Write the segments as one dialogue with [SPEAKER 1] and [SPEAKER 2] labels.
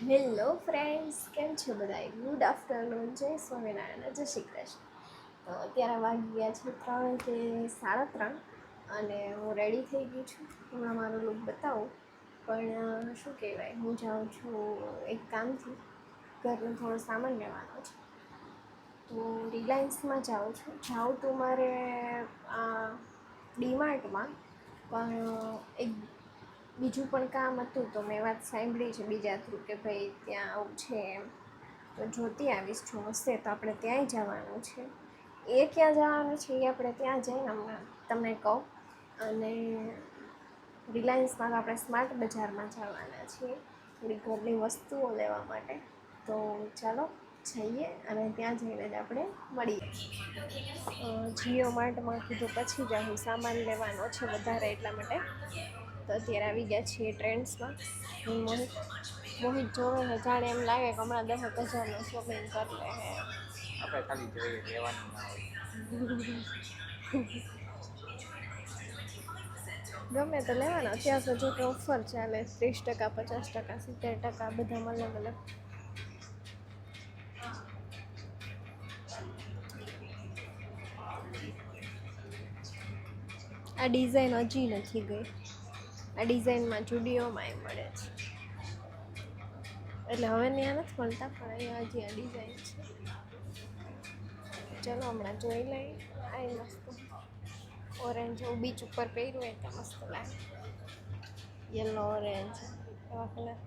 [SPEAKER 1] Hello friends, કેમ છો બધા? ગુડ આફ્ટરનૂન, જય સ્વામિનારાયણ, જય શ્રી કૃષ્ણ. તો અત્યારે વાગી ગયા છે 3 કે 3:30 અને હું રેડી થઈ ગઈ છું. હમણાં મારો લુક બતાવું, પણ શું કહેવાય, હું જાઉં છું એક કામથી, ઘરનો થોડો સામાન લેવાનો છે. તો રિલાયન્સમાં જાઉં તો મારે ડીમાર્ટમાં, પણ એક બીજું પણ કામ હતું. તો મેં વાત સાંભળી છે બીજા થ્રુ કે ભાઈ ત્યાં આવું છે એમ, તો જોતી આવીશ છું હશે તો આપણે ત્યાંય જવાનું છે. એ ક્યાં જવાનું છે એ આપણે ત્યાં જઈને હમણાં તમને કહું. અને રિલાયન્સમાં તો આપણે સ્માર્ટ બજારમાં જવાના છીએ થોડી ઘરની વસ્તુઓ લેવા માટે. તો ચાલો જઈએ અને ત્યાં જઈને જ આપણે મળીએ. જીઓ માર્ટમાં કીધું પછી જ હું સામાન લેવાનો છે વધારે, એટલા માટે. તો અત્યારે આવી ગયા છીએ ટ્રેન્ડ્સમાં. મોહિત જોવે છે, જાણે એમ લાગે કે હમણાં 10,000નો શોપિંગ કરી લે હે.
[SPEAKER 2] આપણે ખાલી જોઈએ લેવાનું ના હોય.
[SPEAKER 1] ગમે તો લેવાનો. અત્યારે તો જો કે ઓફર ચાલે, 30%, 50%, 70%, બધામાં અલગ અલગ. આ ડિઝાઇન હજી નથી ગઈ. આ ડિઝાઇનમાં જુડિયોમાં મળે છે, એટલે હવે ત્યાં નથી મળતા, પણ અહીંયા હજી આ ડિઝાઇન છે. ચલો હમણાં જોઈ લઈ. આ મસ્ત ઓરેન્જ બીચ ઉપર પહેર્યું હોય તો મસ્ત લાગે. યલો ઓરેન્જ એવા કલર.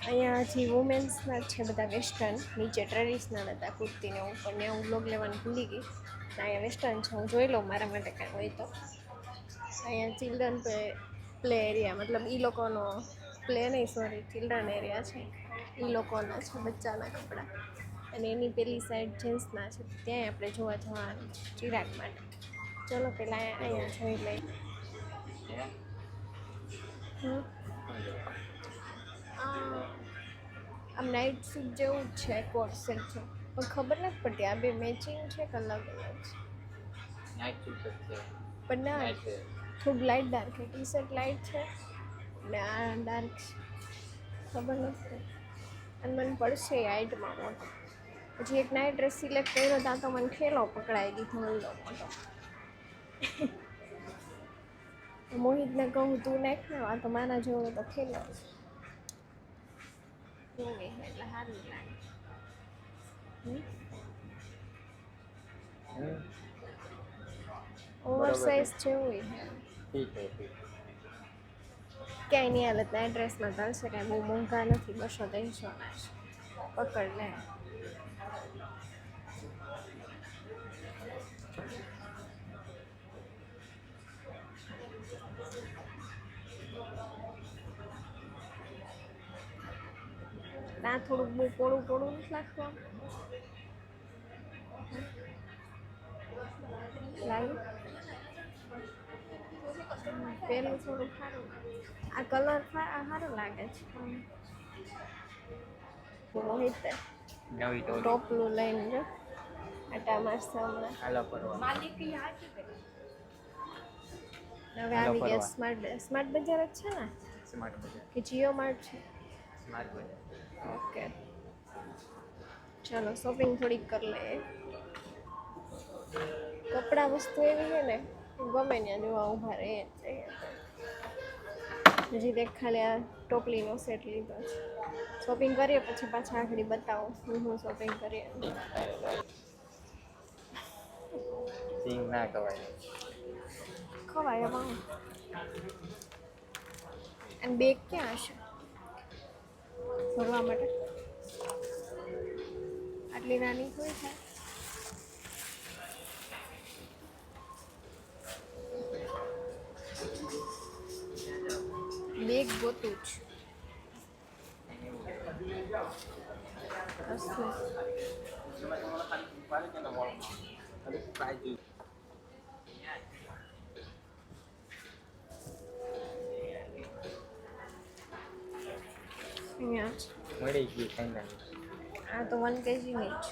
[SPEAKER 1] અહીંયા હજી વુમેન્સના જ છે બધા વેસ્ટર્ન. નીચે ટ્રેડિશનલ હતા, કુર્તીને ઉપર. ને હું બ્લોગ લેવાનું ભૂલી ગઈ. અહીંયા વેસ્ટર્ન છે, હું જોઈ લઉં મારા માટે કાંઈ હોય તો. અહીંયા ચિલ્ડ્રન પ્લે એરિયા, મતલબ એ લોકોનો પ્લે નહીં, સોરી, ચિલ્ડ્રન એરિયા છે. એ લોકોના છે બચ્ચાના કપડાં. અને એની પેલી સાઈડ જેન્ટ્સના છે, ત્યાંય આપણે જોવા જવાનું છે ચિરાગ માટે. ચલો પહેલાં અહીંયા જોઈ લઈએ. આમ નાઇટ સૂટ જેવું જ છે, કોટ સેટ છે, પણ ખબર નથી પડતી આ બે મેચિંગ છે કે અલગ અલગ છે.
[SPEAKER 2] નાઇટ સૂટ જ છે.
[SPEAKER 1] પણ ના, થોડું લાઇટ ડાર્ક છે. ટી શર્ટ લાઇટ છે ને આ ડાર્ક છે. ખબર નથી, અને મને પડશે હાઇટમાં મોટો. પછી એક નાઇટ ડ્રેસ સિલેક્ટ કર્યો ત્યાં તો મને ખેલો પકડાઈ દીધો હલ્લો મોટો. મોહિતને કહું તું નાખ ને, આ તો માના જેવો તો ખેલો જોવે એટલે સારું લાગે. ઓવર સાઇઝ જેવું
[SPEAKER 2] ઠીક છે, ઠીક.
[SPEAKER 1] ક્યાંય નહીં હાલત. નાઇટ ડ્રેસમાં ચાલશે, કાંઈ બહુ મોંઘા નથી, 200-300ના છે. પકડ લે. ના થોડુંક બહુ પોળું પોળું નથી લાગતું? લાગ્યું પેલું થોડું સારું. આ કલર સારો લાગે છે. મોહિત
[SPEAKER 2] નવી ટોલી
[SPEAKER 1] ટોપલું લઈને જો આટા મારશે હમણાં.
[SPEAKER 2] હાલો ફરવા.
[SPEAKER 1] હવે આવી ગયા સ્માર્ટ બજાર જ છે ને,
[SPEAKER 2] સ્માર્ટ બજાર.
[SPEAKER 1] કે જીઓ માર્ટ છે?
[SPEAKER 2] સ્માર્ટ બજાર.
[SPEAKER 1] ઓકે, ચલો શોપિંગ થોડીક કરી લઈએ. કપડાં વસ્તુ એવી છે ને, ગમે ત્યાં જોવા ઊભા રહે જ. હજી દેખ ખાલી આ ટોપલીનો સેટ લીધો છે. શોપિંગ કરીએ પછી પાછા આખડી બતાવો હું શોપિંગ કરીએ.
[SPEAKER 2] સિંગ ના કવાય.
[SPEAKER 1] ખવાય એમાં. અને બેગ ક્યાં હશે ભરવા માટે? આટલી નાની હોય છે. બેગ ગોતું જ. અહીંયા છે.
[SPEAKER 2] મળી ગયું ફાઇનલી.
[SPEAKER 1] આ તો 1 kg ની જ.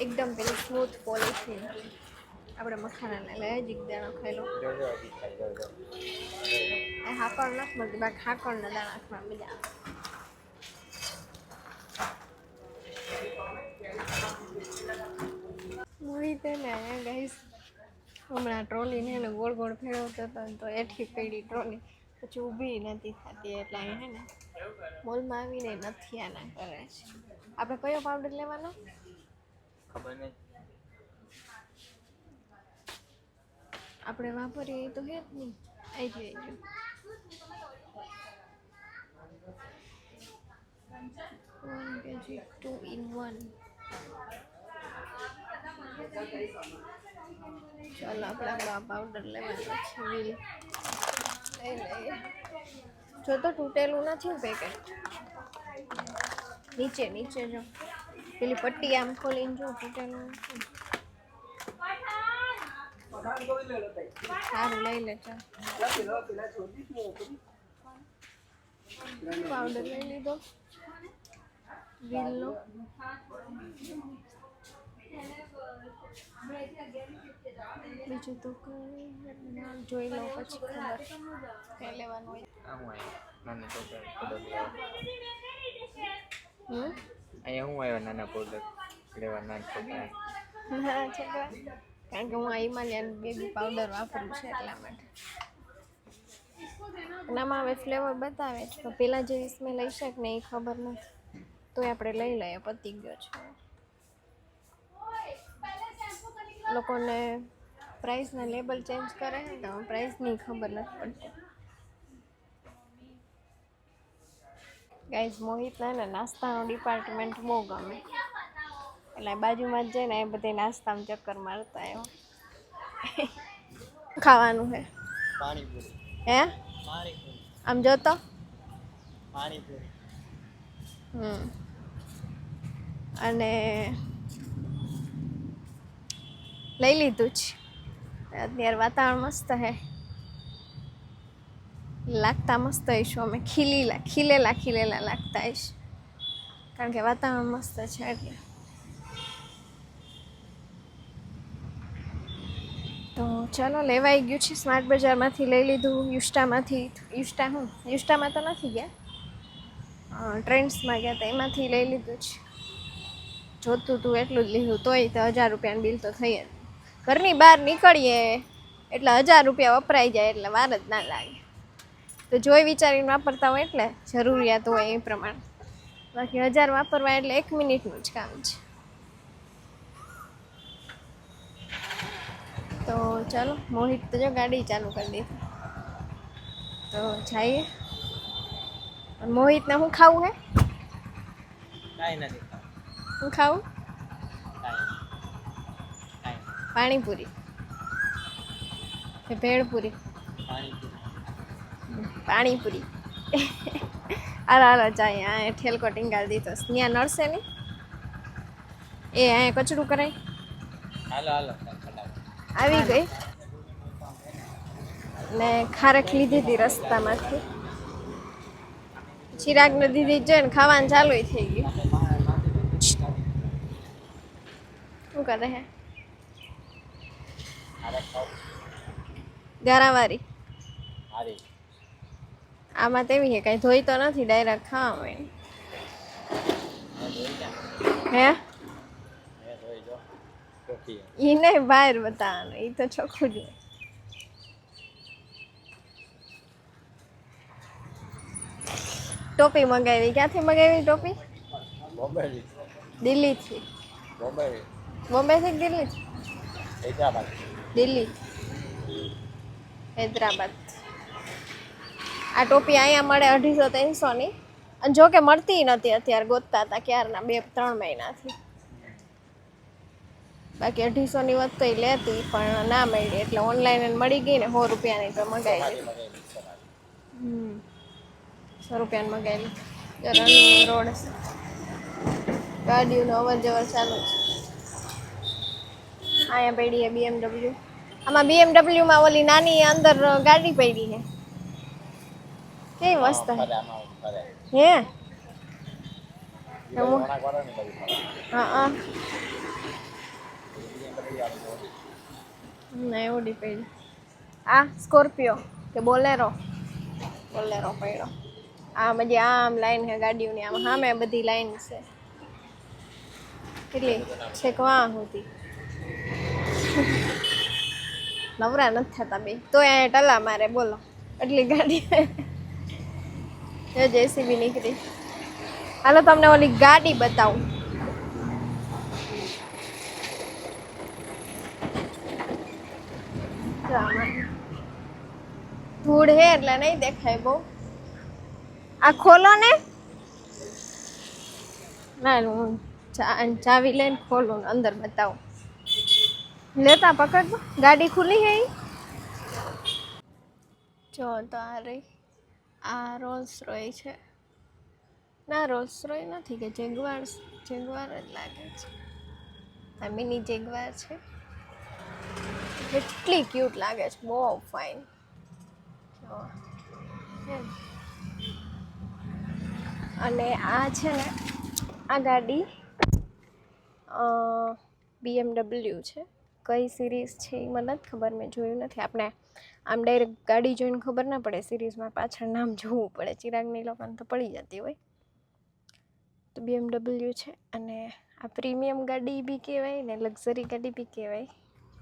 [SPEAKER 1] એકદમ પેલી સ્મૂથ પોલિશની. આપણે મખાનાને લઈ જ દાણા ખાઈ લો.
[SPEAKER 2] જો જો હજી ખાઈ જો જો
[SPEAKER 1] એ હાકળ નથી મળતી, બાકી હાકળના દાણા ખાવા મજા આવે. મોહિતે ને ગાઈસ હમણાં ટ્રોલીને એને ગોળ ગોળ ફેરવતો હતો ને તો એઠી પડી ટ્રોલી, પછી ઊભી નથી થતી, એટલે અહીં હે ને મોલમાં આવીને નથી આના કરે છે. આપણે કયો પાવડર લેવાનો?
[SPEAKER 2] ખબર નહીં.
[SPEAKER 1] આપણે વાપરીએ એ તો હે જ નહીં. આવી ગયો 1 kg 2 in 1. ચાલો આપણે આ પાવડર લેવાનો છે. વીલ લઈ લઈએ. જો તો તૂટેલું નથી પેકેટ. નીચે નીચે જો પેલી પટ્ટી આમ ખોલીને જો તૂટેલું નથી. સારું લઈ લે ચાલ. પાવડર લઈ લીધો વીલનો. બીજું તો જોઈ લો પછી ખબર કઈ લેવાનું હોય.
[SPEAKER 2] આ હું આવ્યો નાના છોકરા પાવડર લેવા.
[SPEAKER 1] હમ
[SPEAKER 2] અહીંયા હું આવ્યો નાના પાવડર લેવા નાના છોકરા.
[SPEAKER 1] ના છોકરા, કારણ કે હું આ હિમાલયન બેબી પાવડર વાપરું છે એટલા માટે. એનામાં હવે ફ્લેવર બતાવે છે તો પેલા જેવી સ્મેલ હશે કે નહીં એ ખબર નથી, તો આપણે લઈ લઈએ. પતી ગયો છે. લોકોને પ્રાઇસના લેબલ ચેન્જ કરે ને તો પ્રાઇસની ખબર નથી પડતી. ગાઈઝ મોહિતના ને નાસ્તાનો ડિપાર્ટમેન્ટ બહુ ગમે, એટલે બાજુમાં જ જઈને એ બધે નાસ્તામાં ચક્કર મારતા આવ્યો. ખાવાનું છે
[SPEAKER 2] પાણીપુરી.
[SPEAKER 1] હે
[SPEAKER 2] પાણીપુરી.
[SPEAKER 1] આમ જોતો
[SPEAKER 2] પાણીપુરી.
[SPEAKER 1] અને લઈ લીધું છે. અત્યારે વાતાવરણ મસ્ત હે, લાગતા મસ્ત હઈશું અમે. ખીલેલા લાગતા હઈશ, કારણ કે વાતાવરણ મસ્ત છે એટલે. તો ચાલો લેવાઈ ગયું છે. સ્માર્ટ બજારમાંથી લઈ લીધું. યુસ્ટામાં તો નથી ગયા, ટ્રેન્ડ્સમાં ગયા હતા, એમાંથી લઈ લીધું છે. જોતું તું એટલું જ લીધું, તોય તો 1000 રૂપિયાનું બિલ તો થઈ જ. ઘરની બહાર નીકળીએ એટલે 1000 રૂપિયા વપરાઈ જાય, એટલે વાર જ ના લાગે. તો જોઈ વિચારીને વાપરતા હોય એટલે જરૂરિયાત હોય એ પ્રમાણે. બાકી 1000 વાપરવા એટલે 1 મિનિટનું જ કામ છે. તો ચાલો, મોહિત તો જો ગાડી ચાલુ કરી દીધી, તો જઈએ. મોહિતને શું ખાવું હે?
[SPEAKER 2] કાંઈ નથી
[SPEAKER 1] શું ખાવું?
[SPEAKER 2] કાંઈ
[SPEAKER 1] પાણીપુરી કે ભેળપુરી? પાણીપુરી. હાલો જાય. આ ઠેલકો ટીંગાડી દીધો. ત્યાં નડશે નહીં એ, અહીંયા કચરું કરાય.
[SPEAKER 2] હાલો
[SPEAKER 1] આવી ગઈ ને ખારેક લીધી હતી રસ્તામાંથી. ચિરાગને દીધી જોઈને ખાવાનું ચાલુ થઈ ગયું. શું કરે હે? ગારાવારી. આમાં તેવી હે કાંઈ ધોઈ તો નથી, ડાયરેક્ટ ખાવા હોય. હે ઈ નહીં બહાર બતાવવાનું, ઈ તો ચોખ્ખું જ હોય. ટોપી મંગાવી. ક્યાંથી મંગાવી ટોપી? દિલ્હીથી. બોમ્બેથી કે દિલ્હીથી? દિલ્હી, હૈદરાબાદ. આ ટોપી અહીંયા મળે 250-300 ની. અને જો કે મળતી નથી અત્યારે, ગોતતા હતા ક્યારના 2-3 મહિનાથી. બાકી 250 ની વધતો લેતી પણ ના મળી, એટલે ઓનલાઈન મળી ગઈ ને 100 રૂપિયાની તો મંગાવી. 100 રૂપિયાની મંગાવી. રનિંગ રોડ છે, ગાડીઓનો અવર જવર ચાલુ છે. અહીંયા પડી છે BMW. આમાં BMWમાં ઓલી નાની અંદર ગાડી પડી છે. કેવી મસ્ત હે. હા ના એવડી પડી. આ સ્કોર્પિયો કે બોલેરો? બોલેરો પડ્યો. આ બધી આમ લાઈન છે ગાડીઓની, આમ સામે બધી લાઈન છે. કેટલી છેક વાં સુધી. નવરા નથી થતા બે તો અહીંયા ટલા મારે બોલો એટલી ગાડી. જેસીબી નીકળી. હાલો તમને ઓલી ગાડી બતાવું. ધૂળ હે એટલે નહીં દેખાય બહુ. આ ખોલો ને. ના હું ચાવી લઈને ખોલું અંદર બતાવું. લેતા પકડ ગાડી ખુલી હે. જો તો આ રહી, આ રોલ્સ રોય છે. ના રોલ્સ રોય નથી કે જેગવાર જ લાગે છે. આ મિની જેગવાર છે. કેટલી ક્યુટ લાગે છે, બહુ ફાઇન. અને આ છે ને આ ગાડી BMW છે. કઈ સિરીઝ છે એ મને નથી ખબર, મેં જોયું નથી. આપણે આમ ડાયરેક્ટ ગાડી જોઈને ખબર ના પડે, સિરીઝમાં પાછળ નામ જોવું પડે. ચિરાગની લોકોને તો પડી જતી હોય. તો BMW છે. અને આ પ્રીમિયમ ગાડી બી કહેવાય ને લક્ઝરી ગાડી બી કહેવાય.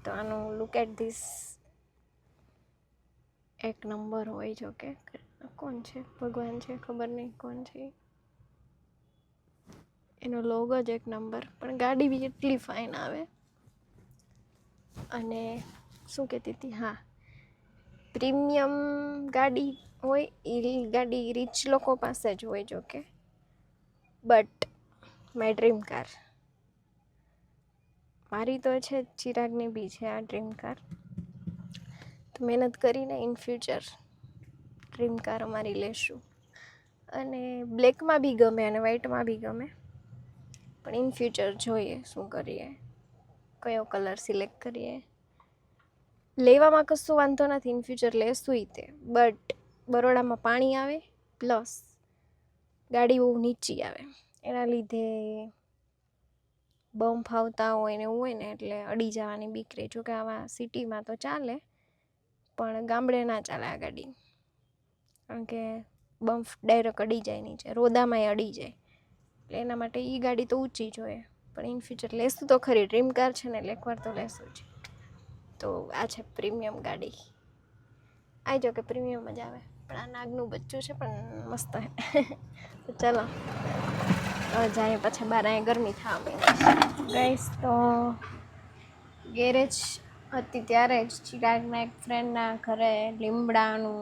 [SPEAKER 1] તો આનું લુક એટ ધીસ, એક નંબર હોય. જો કે કોણ છે, ભગવાન છે, ખબર નહીં કોણ છે. એનો લોગો જ એક નંબર, પણ ગાડી બી એટલી ફાઇન આવે. અને શું કહેતી હતી, હા પ્રીમિયમ ગાડી હોય એ ગાડી રીચ લોકો પાસે જ હોય. જો કે બટ માય ડ્રીમ કાર, મારી તો છે, ચિરાગની બી છે આ ડ્રીમ કાર. તો મહેનત કરીને ઇન ફ્યુચર ડ્રીમ કાર અમારી લેશું. અને બ્લેકમાં બી ગમે અને વ્હાઇટમાં બી ગમે, પણ ઇન ફ્યુચર જોઈએ શું કરીએ, કયો કલર સિલેક્ટ કરીએ. લેવામાં કશું વાંધો નથી, ઇન ફ્યુચર લેશું તે. બટ બરોડામાં પાણી આવે, પ્લસ ગાડી બહુ નીચી આવે, એના લીધે બમ્પ આવતા હોય ને એવું હોય ને એટલે અડી જવાની બીક રહે. જોકે આવા સિટીમાં તો ચાલે, પણ ગામડે ના ચાલે આ ગાડી, કારણ કે બમ્પ ડાયરેક્ટ અડી જાય નીચે, રોદામાંય અડી જાય. એટલે એના માટે એ ગાડી તો ઊંચી જોઈએ. પણ ઇન ફ્યુચર લેશું તો ખરી, ડ્રીમ કાર છે ને એટલે એકવાર તો લેશું જ. તો આ છે પ્રીમિયમ ગાડી. આવી જો કે પ્રીમિયમ જ આવે, પણ આ નાગનું બચ્ચું છે પણ મસ્ત હે. તો ચાલો જાય પછી બહાર, અહીંયા ગરમી થવા માંડી. ગઈશ તો ગેરેજ હતી ત્યારે જ ચિરાગના એક ફ્રેન્ડના ઘરે લીમડાનું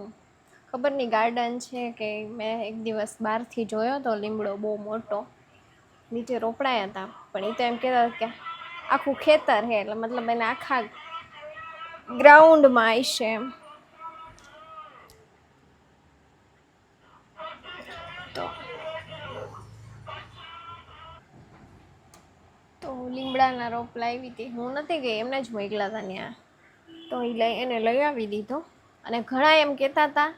[SPEAKER 1] ખબર નહીં ગાર્ડન છે કે, મેં એક દિવસ બહારથી જોયો તો લીમડો બહુ મોટો નીચે રોપડાયા હતા. પણ એ તો એમ કહેતા કે આખું ખેતર છે, એટલે મતલબ એને આખા ગ્રાઉન્ડમાં આવશે એમ. તો લીમડાના રોપ લાવી હતી, હું નથી ગઈ, એમને જ મોકલા હતા ત્યાં. તો એને લઈ આવી દીધો. અને ઘણા એમ કહેતા હતા,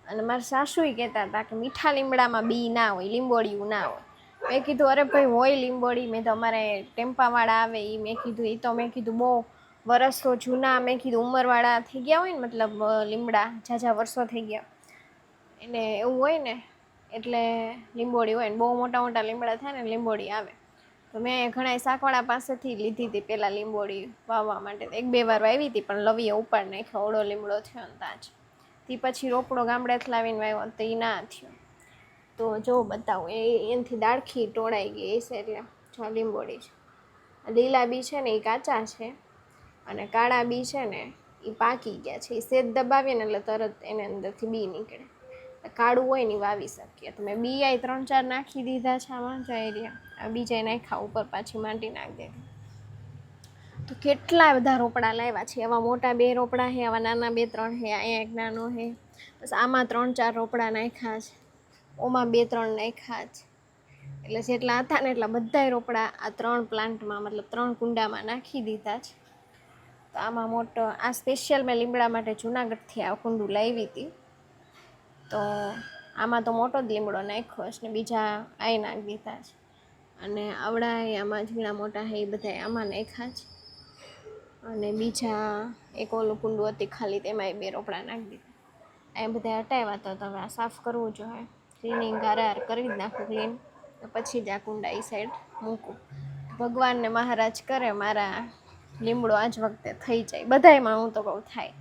[SPEAKER 1] અને મારા સાસુએ કહેતા હતા કે મીઠા લીમડામાં બી ના હોય, લીંબોળિયું ના હોય. મેં કીધું અરે ભાઈ હોય લીંબોળી, મેં તો અમારે ટેમ્પાવાળા આવે એ, મેં કીધું એ તો મેં કીધું બહુ વરસો જૂના, મેં કીધું ઉંમરવાળા થઈ ગયા હોય ને, મતલબ લીમડા ઝાઝા વર્ષો થઈ ગયા એને એવું હોય ને, એટલે લીંબોળી હોય ને, બહુ મોટા મોટા લીમડા થાય ને લીંબોળી આવે. તો મેં ઘણા શાકવાળા પાસેથી લીધી હતી પહેલાં લીંબોળી વાવવા માટે. 1-2 વાર વાવી હતી, પણ લવીએ ઉપાડ નાખ્યો, ઓળો લીમડો થયો ને તાજ. તે પછી રોપડો ગામડેથી લાવીને વાવ્યો તો એ ના થયો. તો જો બતાવું, એનાથી દાળખી ટોળાઈ ગઈ છે, એટલે જો લીંબોળી છે. લીલા બી છે ને એ કાચા છે, અને કાળા બી છે ને એ પાકી ગયા છે. એ સેજ દબાવીએ ને એટલે તરત એને અંદરથી બી નીકળે. કાળું હોય ને વાવી શકીએ. તો મેં બી 3-4 નાખી દીધા છે આમાં, જાય રહ્યા. આ બીજા નાખ્યા ઉપર, પાછી માટી નાખી દીધી. તો કેટલા બધા રોપડા લાવ્યા છે. આવા મોટા 2 રોપડા છે, આવા નાના 2-3 છે, અહીંયા એક નાનો છે, બસ આમાં 3-4 રોપડા નાખ્યા છે, ઓમાં 2-3 નાખ્યા છે. એટલે જેટલા હતા ને એટલા બધાય રોપડા આ 3 પ્લાન્ટમાં, મતલબ 3 કુંડામાં નાખી દીધા છે. તો આમાં મોટો, આ સ્પેશિયલ મેં લીમડા માટે જુનાગઢથી આ કુંડું લાવી હતી. તો આમાં તો મોટો જ લીમડો નાખ્યો છે ને બીજા આઈ નાખી દીધા છે. અને આવડા આમાં ઝીણા મોટા છે એ બધા આમાં નાખ્યા છે. અને બીજા એક ઓલું કુંડું હતી ખાલી તેમાંય 2 રોપડા નાખી દીધા. એ બધા હટાવ્યા તો હવે આ સાફ કરવું જોઈએ. ક્લિનિંગ હાર કરી જ નાખું ક્લીન, પછી જ આ કુંડા એ સાઈડ મૂકું. ભગવાનને મહારાજ કરે મારા લીમડો આજ વખતે થઈ જાય. બધાયમાં હું તો કહું થાય.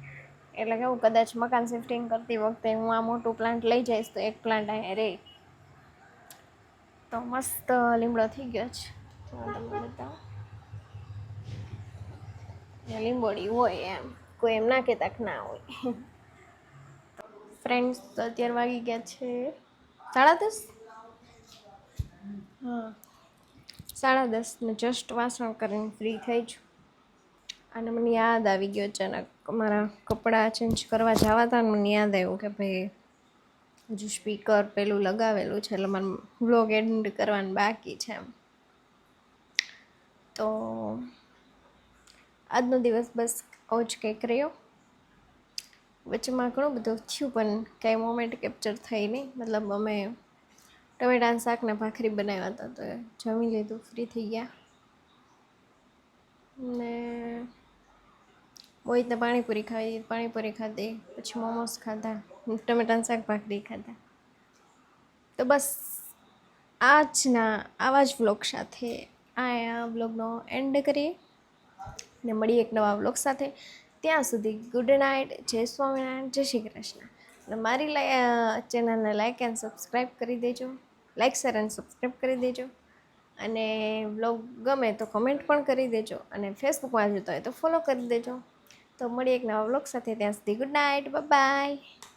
[SPEAKER 1] એટલે કેવું કદાચ મકાન શિફ્ટિંગ કરતી વખતે હું આ મોટું પ્લાન્ટ લઈ જઈશ તો એક પ્લાન્ટ અહીંયા રહે. તો મસ્ત લીમડો થઈ ગયો છે. તો તમને બતાવું. લીંબોડી હોય એમ, કોઈ એમ ના કહેતા કે ના હોય. ફ્રેન્ડ્સ તો અત્યારે વાગી ગયા છે 10:30. હા 10:30 ને જસ્ટ વાસણ કરીને ફ્રી થઈ છું. અને મને યાદ આવી ગયો અચાનક મારા કપડાં ચેન્જ કરવા જવા હતા ને મને યાદ આવ્યું કે ભાઈ હજુ સ્પીકર પેલું લગાવેલું છે એટલે મને વ્લોગ એડિટ કરવાનું બાકી છે એમ. તો આજનો દિવસ બસ આવો જ કંઈક રહ્યો. વચ્ચેમાં ઘણું બધું થયું પણ કાંઈ મોમેન્ટ કેપ્ચર થઈ નહીં. મતલબ અમે ટમેટાનું શાક ને ભાખરી બનાવ્યા હતા તો જમી લીધું, ફ્રી થઈ ગયા. ને મોહિતને પાણીપુરી ખાવી, પાણીપુરી ખાધી, પછી મોમોસ ખાધા, ટમેટાનું શાક ભાખરી ખાધા. તો બસ આજના આવા જ વ્લોગ સાથે આ વ્લોગનો એન્ડ કરીએ ને મળીએ એક નવા વ્લોગ સાથે. ત્યાં સુધી ગુડ નાઇટ, જય સ્વામિનારાયણ, જય શ્રી કૃષ્ણ. અને મારી ચેનલને લાઇક એન્ડ સબસ્ક્રાઈબ કરી દેજો. લાઇક શેર એન્ડ સબસ્ક્રાઈબ કરી દેજો. અને વ્લોગ ગમે તો કમેન્ટ પણ કરી દેજો. અને ફેસબુકમાં જોતા હોય તો ફોલો કરી દેજો. તો મળીએ એક નવા વ્લોગ સાથે. ત્યાં સુધી ગુડ નાઇટ, બાય બાય.